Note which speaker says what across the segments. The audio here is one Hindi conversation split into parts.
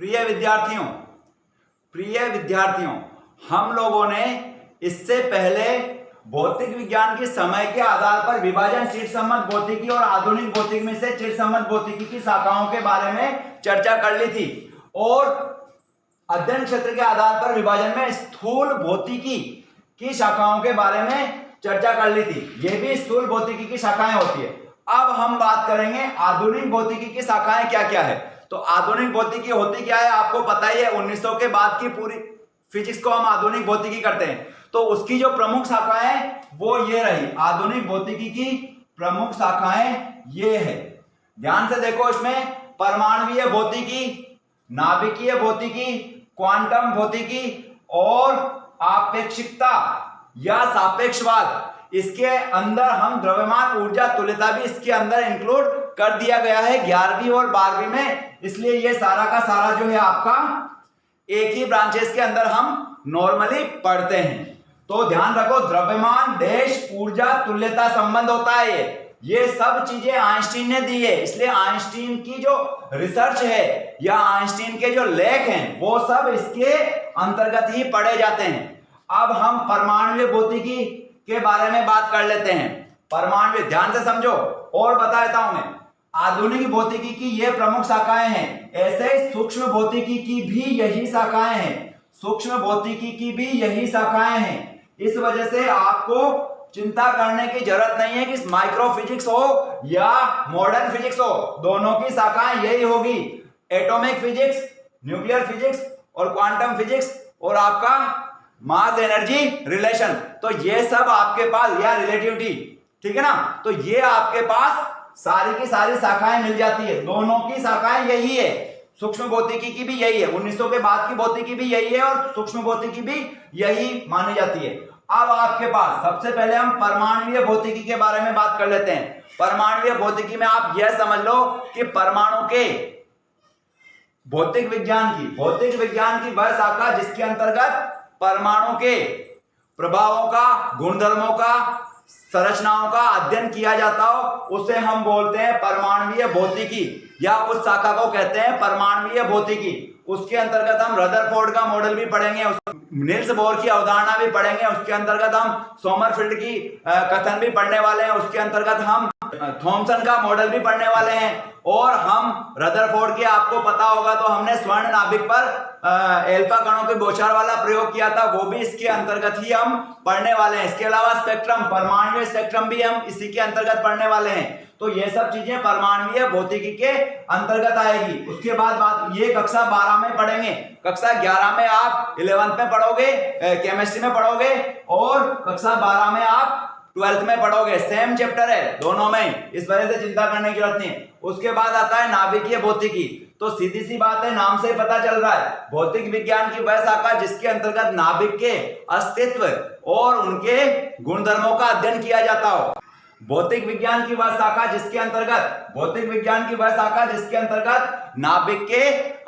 Speaker 1: प्रिय विद्यार्थियों, हम लोगों ने इससे पहले भौतिक विज्ञान के समय के आधार पर विभाजन, चिर संबंध भौतिकी और आधुनिक भौतिकी में से चिर संबंध भौतिकी की शाखाओं के बारे में चर्चा कर ली थी, और अध्ययन क्षेत्र के आधार पर विभाजन में स्थूल भौतिकी की शाखाओं के बारे में चर्चा कर ली थी। यह भी स्थूल भौतिकी की शाखाएं होती है। अब हम बात करेंगे आधुनिक भौतिकी की शाखाएं क्या क्या है। तो आधुनिक भौतिकी होती क्या है, आपको पता ही है। 1900 के बाद की पूरी फिजिक्स को हम आधुनिक भौतिकी करते हैं। तो उसकी जो प्रमुख शाखाएं वो ये रही। आधुनिक भौतिकी की प्रमुख शाखाएं ये है, ध्यान से देखो। इसमें परमाणुीय भौतिकी, नाभिकीय भौतिकी, क्वांटम भौतिकी और आपेक्षिकता या सापेक्षवाद, इसके अंदर हम द्रव्यमान ऊर्जा तुल्यता भी इसके अंदर इंक्लूड कर दिया गया है 11वीं और 12वीं में। इसलिए ये सारा का सारा जो है आपका एक ही ब्रांचेस के अंदर हम नॉर्मली पढ़ते हैं। तो ध्यान रखो, द्रव्यमान, देश, ऊर्जा, तुल्यता संबंध होता है। ये सब चीजें आइंस्टीन ने दी है। इसलिए आइंस्टीन की जो रिसर्च है या आइंस्टीन के जो लेख हैं वो सब इसके अंतर्गत ही पढ़े जाते हैं। अब हम परमाणुीय भौतिकी के बारे में बात कर लेते हैं। परमाणु, ध्यान से समझो और बता देता हूं मैं। आधुनिक भौतिकी की ये प्रमुख शाखाएं हैं। ऐसे सूक्ष्म भौतिकी की भी यही शाखाएं हैं। सूक्ष्म भौतिकी की भी यही शाखाएं हैं। इस वजह से आपको चिंता करने की जरूरत नहीं है कि माइक्रो फिजिक्स हो या मॉडर्न फिजिक्स हो, दोनों की शाखाएं यही होगी। एटॉमिक फिजिक्स, न्यूक्लियर फिजिक्स और क्वांटम फिजिक्स और आपका मास एनर्जी रिलेशन, तो ये सब आपके पास, या रिलेटिविटी, ठीक है ना। तो ये आपके पास सारी की सारी शाखाएं मिल जाती है। दोनों की शाखाएं यही है। सूक्ष्म भौतिकी की भी यही है, 1900 के बाद की भौतिकी भी यही है और सूक्ष्म भौतिकी भी यही मानी जाती है। अब आपके पास सबसे पहले हम परमाणुीय भौतिकी के बारे में बात कर लेते हैं। परमाणुीय भौतिकी में आप यह समझ लो कि परमाणु के भौतिक विज्ञान की वह शाखा जिसके अंतर्गत परमाणु के प्रभावों का, गुणधर्मों का, संरचनाओं का अध्ययन किया जाता हो, उसे हम बोलते हैं परमाणुीय भौतिकी, या उस शाखा को कहते हैं परमाणुीय भौतिकी। उसके अंतर्गत हम रदरफोर्ड का मॉडल भी पढ़ेंगे, नील्स बोर की अवधारणा भी पढ़ेंगे, उसके अंतर्गत हम सोमरफील्ड की कथन भी पढ़ने वाले हैं, उसके अंतर्गत हम थॉमसन का मॉडल भी पढ़ने वाले हैं, और हम रदरफोर्ड के, आपको पता होगा तो हमने स्वर्ण नाभिक पर एल्फा कणों के बौछार वाला प्रयोग किया था, वो भी इसके अंतर्गत ही हम पढ़ने वाले हैं। इसके अलावा स्पेक्ट्रम, परमाणुीय स्पेक्ट्रम भी हम इसी के अंतर्गत पढ़ने वाले हैं। तो ये सब चीजें परमाणुीय भौतिकी के अंतर्गत आएगी। उसके बाद ये कक्षा 12 में पढ़ेंगे, कक्षा 11 में आप 11th में पढ़ोगे, केमिस्ट्री में पढ़ोगे, और कक्षा 12 में आप 12th में पढ़ोगे। सेम चैप्टर है दोनों में, इस वजह से चिंता करने की जरूरत नहीं है। उसके बाद आता है नाभिकीय भौतिकी। तो सीधी सी बात है, नाम से पता चल रहा है, भौतिक विज्ञान की वह शाखा जिसके अंतर्गत नाभिक के अस्तित्व और उनके गुणधर्मों का अध्ययन किया जाता हो। भौतिक विज्ञान की वह शाखा जिसके अंतर्गत नाभिक के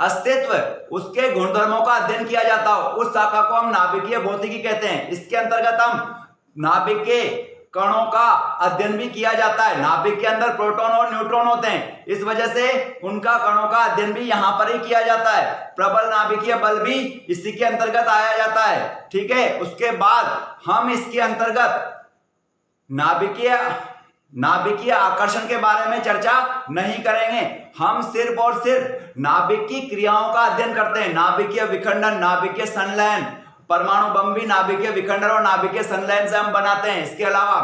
Speaker 1: अस्तित्व, उसके गुणधर्मों का अध्ययन किया जाता हो, उस शाखा को हम नाभिकीय भौतिकी कहते हैं। इसके अंतर्गत हम नाभिक के कणों का अध्ययन भी किया जाता है। नाभिक के अंदर प्रोटॉन और न्यूट्रॉन होते हैं, इस वजह से उनका कणों का अध्ययन भी यहां पर ही किया जाता है। प्रबल नाभिकीय बल भी इसी के अंतर्गत आया जाता है, ठीक है। उसके बाद हम इसके अंतर्गत नाभिकीय आकर्षण के बारे में चर्चा नहीं करेंगे। हम सिर्फ और सिर्फ नाभिक की क्रियाओं का अध्ययन करते हैं। नाभिकीय विखंडन, नाभिकीय संलयन, परमाणु बम भी नाभिकीय विखंडन और नाभिकीय संलयन से हम बनाते हैं। इसके अलावा,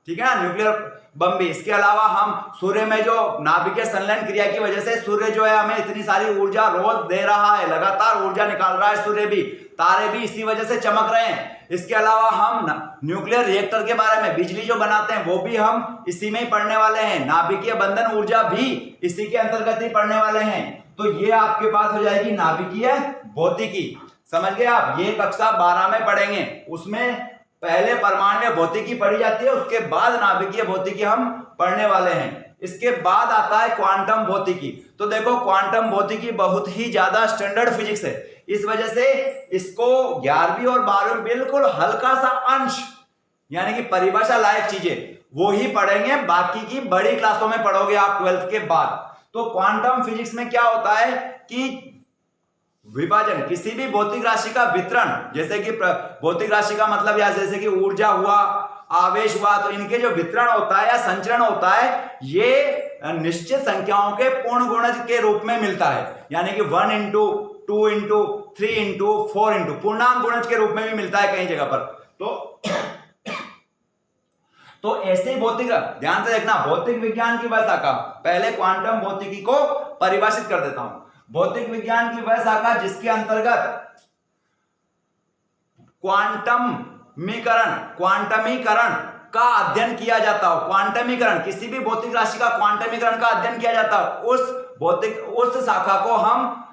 Speaker 1: ठीक है ना, न्यूक्लियर बम भी। इसके अलावा हम सूर्य में जो नाभिकीय संलयन क्रिया की वजह से सूर्य जो है हमें इतनी सारी ऊर्जा रोज दे रहा है, लगातार ऊर्जा निकाल रहा है सूर्य भी, तारे भी इसी वजह से चमक रहे हैं। इसके अलावा हम न्यूक्लियर रिएक्टर के बारे में, बिजली जो बनाते हैं वो भी हम इसी में ही पढ़ने वाले हैं। नाभिकीय बंधन ऊर्जा भी इसी के अंतर्गत ही पढ़ने वाले हैं। तो ये आपके पास हो जाएगी नाभिकीय भौतिकी, समझ गए आप। ये कक्षा 12 में पढ़ेंगे, उसमें पहले परमाणुीय भौतिकी पढ़ी जाती है, उसके बाद नाभिकीय भौतिकी हम पढ़ने वाले हैं। इसके बाद आता है क्वांटम भौतिकी। तो देखो, क्वांटम भौतिकी बहुत ही ज्यादा स्टैंडर्ड फिजिक्स है, इस वजह से इसको 11वीं और 12वीं बिल्कुल हल्का सा अंश, यानी कि परिभाषा लायक चीजें वो ही पढ़ेंगे, बाकी की बड़ी क्लासों में पढ़ोगे आप 12th के बाद। तो क्वांटम फिजिक्स में क्या होता है कि विभाजन, किसी भी भौतिक राशि का वितरण, जैसे कि भौतिक राशि का मतलब या जैसे कि ऊर्जा हुआ, आवेश हुआ, तो इनके जो वितरण होता है या संचरण होता है ये निश्चित संख्याओं के पूर्ण गुणज के रूप में मिलता है, यानी कि 1 इंटू 2 इंटू 3 इंटू 4 इंटू पूर्णांक गुणज के रूप में भी मिलता है कई जगह पर। तो ऐसे भौतिक, ध्यान से देखना, भौतिक विज्ञान की वह शाखा, पहले क्वांटम भौतिकी को परिभाषित कर देता हूं। भौतिक विज्ञान की वह शाखा जिसके अंतर्गत क्वांटमीकरण का अध्ययन किया जाता हो। क्वांटमीकरण, किसी भी भौतिक राशि का क्वांटमीकरण का अध्ययन किया जाता हो, उस शाखा को हम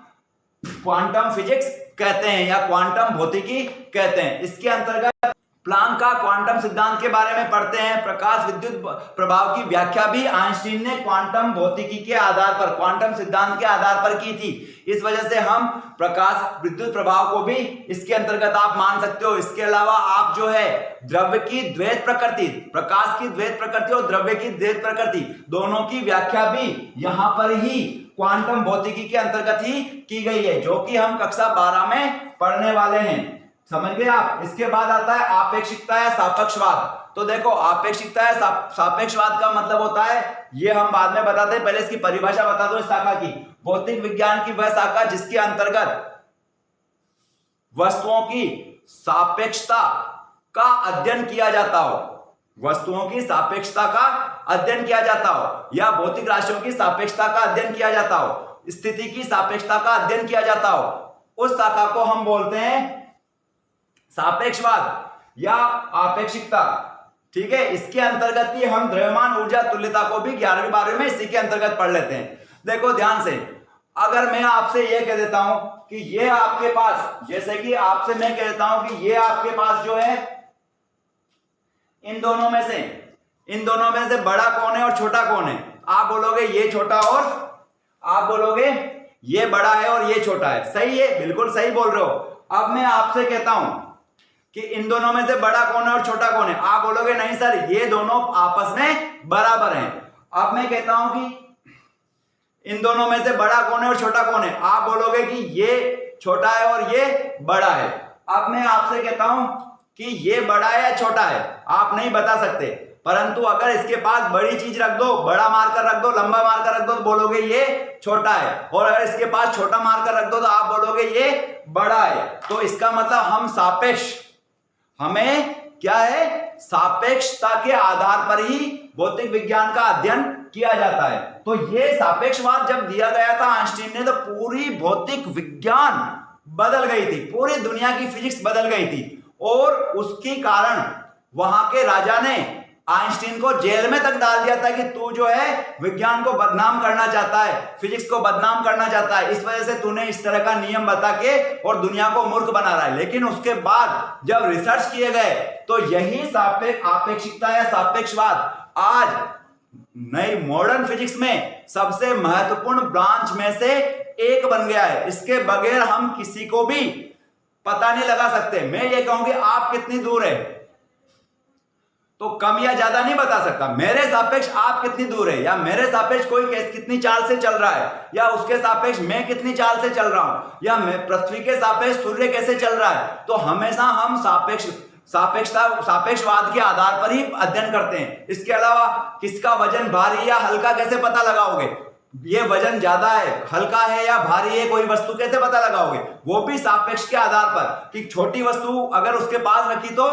Speaker 1: क्वांटम फिजिक्स कहते हैं या क्वांटम भौतिकी कहते हैं। इसके अंतर्गत प्लांक का क्वांटम सिद्धांत के बारे में पढ़ते हैं। प्रकाश विद्युत प्रभाव की व्याख्या भी आइंस्टीन ने क्वांटम भौतिकी के आधार पर, क्वांटम सिद्धांत के आधार पर की थी। इस वजह से हम प्रकाश विद्युत प्रभाव को भी इसके अंतर्गत आप मान सकते हो। इसके अलावा आप जो है द्रव्य की द्वैत प्रकृति, प्रकाश की द्वैत प्रकृति और द्रव्य की द्वैत प्रकृति, दोनों की व्याख्या भी यहां पर ही क्वांटम भौतिकी के अंतर्गत ही की गई है, जो कि हम कक्षा 12 में पढ़ने वाले हैं। समझ गए आप। इसके बाद आता है आपेक्षिकता या सापेक्षवाद। तो देखो, आपेक्षिकता या सापेक्षवाद का मतलब होता है, ये हम बाद में बताते हैं, पहले इसकी परिभाषा बता दो इस शाखा की। भौतिक विज्ञान की वह शाखा जिसके अंतर्गत वस्तुओं की सापेक्षता का अध्ययन किया जाता हो, वस्तुओं की सापेक्षता का अध्ययन किया जाता हो, या भौतिक राशियों की सापेक्षता का अध्ययन किया जाता हो, स्थिति की सापेक्षता का अध्ययन किया जाता हो, उस शाखा को हम बोलते हैं सापेक्षवाद या आपेक्षिकता। ठीक है, इसके अंतर्गत ही हम द्रव्यमान ऊर्जा तुल्यता को भी 11वीं 12वीं में इसी के अंतर्गत पढ़ लेते हैं। देखो ध्यान से, अगर मैं आपसे यह कह देता हूं कि ये आपके पास, जैसे कि आपसे मैं कह देता हूं कि ये आपके पास जो है इन दोनों में से बड़ा कौन है और छोटा कौन है, आप बोलोगे ये छोटा और आप बोलोगे ये बड़ा है और ये छोटा है। सही है, बिल्कुल सही बोल रहे हो। अब मैं आपसे कहता हूं कि इन दोनों में से बड़ा कौन है और छोटा कौन है, आप बोलोगे नहीं सर ये दोनों आपस में बराबर हैं। अब मैं कहता हूं कि इन दोनों में से बड़ा कौन है और छोटा कौन है, आप बोलोगे कि ये छोटा है और ये बड़ा है। अब मैं आपसे कहता हूं कि ये बड़ा है या छोटा है, आप नहीं बता सकते, परंतु अगर इसके पास बड़ी चीज रख दो, बड़ा मार्कर रख दो, लंबा मार्कर रख दो, तो बोलोगे ये छोटा है, और अगर इसके पास छोटा मार्कर रख दो तो आप बोलोगे ये बड़ा है। तो इसका मतलब हम सापेक्ष, हमें क्या है, सापेक्षता के आधार पर ही भौतिक विज्ञान का अध्ययन किया जाता है। तो ये सापेक्षवाद जब दिया गया था आइंस्टीन ने, तो पूरी भौतिक विज्ञान बदल गई थी, पूरी दुनिया की फिजिक्स बदल गई थी, और उसके कारण वहां के राजा ने आइंस्टीन को जेल में तक डाल दिया था कि तू जो है विज्ञान को बदनाम करना चाहता है, फिजिक्स को बदनाम करना चाहता है, इस वजह से तूने इस तरह का नियम बता के और दुनिया को मूर्ख बना रहा है। लेकिन उसके बाद जब रिसर्च किए गए तो यही आपेक्षिकता या सापेक्षवाद आज नई मॉडर्न फिजिक्स में सबसे महत्वपूर्ण ब्रांच में से एक बन गया है। इसके बगैर हम किसी को भी पता नहीं लगा सकते। मैं ये कहूंगी आप कितनी दूर है तो कम या ज्यादा नहीं बता सकता, मेरे सापेक्ष आप कितनी दूर है, या मेरे सापेक्ष कोई कितनी चाल से चल रहा है, या उसके सापेक्ष मैं कितनी चाल से चल रहा हूं, या मैं पृथ्वी के सापेक्ष सूर्य कैसे चल रहा है। तो हमेशा हम सापेक्षवाद के आधार पर ही अध्ययन करते हैं। इसके अलावा किसका वजन भारी या हल्का कैसे पता लगाओगे, ये वजन ज्यादा है, हल्का है या भारी है, कोई वस्तु कैसे पता लगाओगे, वो भी सापेक्ष के आधार पर कि छोटी वस्तु अगर उसके पास रखी तो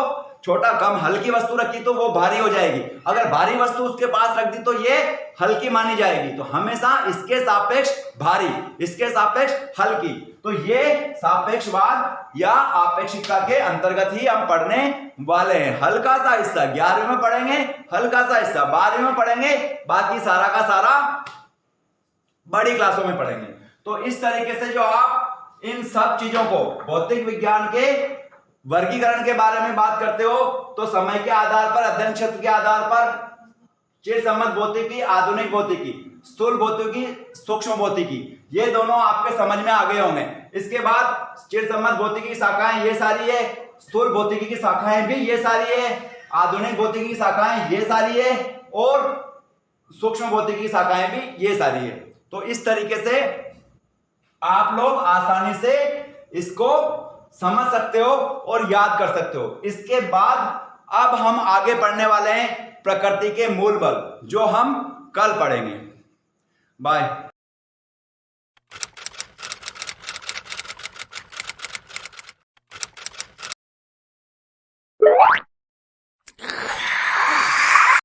Speaker 1: छोटा, कम हल्की वस्तु रखी तो वो भारी हो जाएगी, अगर भारी वस्तु उसके पास रख दी तो ये हल्की मानी जाएगी। तो हमेशा इसके सापेक्ष भारी, इसके सापेक्ष हल्की। तो ये सापेक्षवाद या आपेक्षिकता के अंतर्गत ही हम पढ़ने वाले हैं। हल्का सा हिस्सा 11वीं में पढ़ेंगे, हल्का सा हिस्सा 12वीं में पढ़ेंगे, बाकी सारा का सारा बड़ी क्लासों में पढ़ेंगे। तो इस तरीके से जो आप इन सब चीजों को भौतिक विज्ञान के वर्गीकरण के बारे में बात करते हो, तो समय के आधार पर, अध्ययन क्षेत्र के आधार पर चिरसम्मत भौतिकी, आधुनिक भौतिकी, स्थूल भौतिकी, सूक्ष्म भौतिकी, ये दोनों आपके समझ में आ गए होंगे। इसके बाद चिरसम्मत भौतिकी की शाखाएं ये सारी है, स्थूल भौतिकी की शाखाएं भी ये सारी है, आधुनिक भौतिकी की शाखाएं ये सारी है, और सूक्ष्म भौतिकी की शाखाएं भी ये सारी है। तो इस तरीके से आप लोग आसानी से इसको समझ सकते हो और याद कर सकते हो। इसके बाद अब हम आगे पढ़ने वाले हैं प्रकृति के मूल बल, जो हम कल पढ़ेंगे। बाय।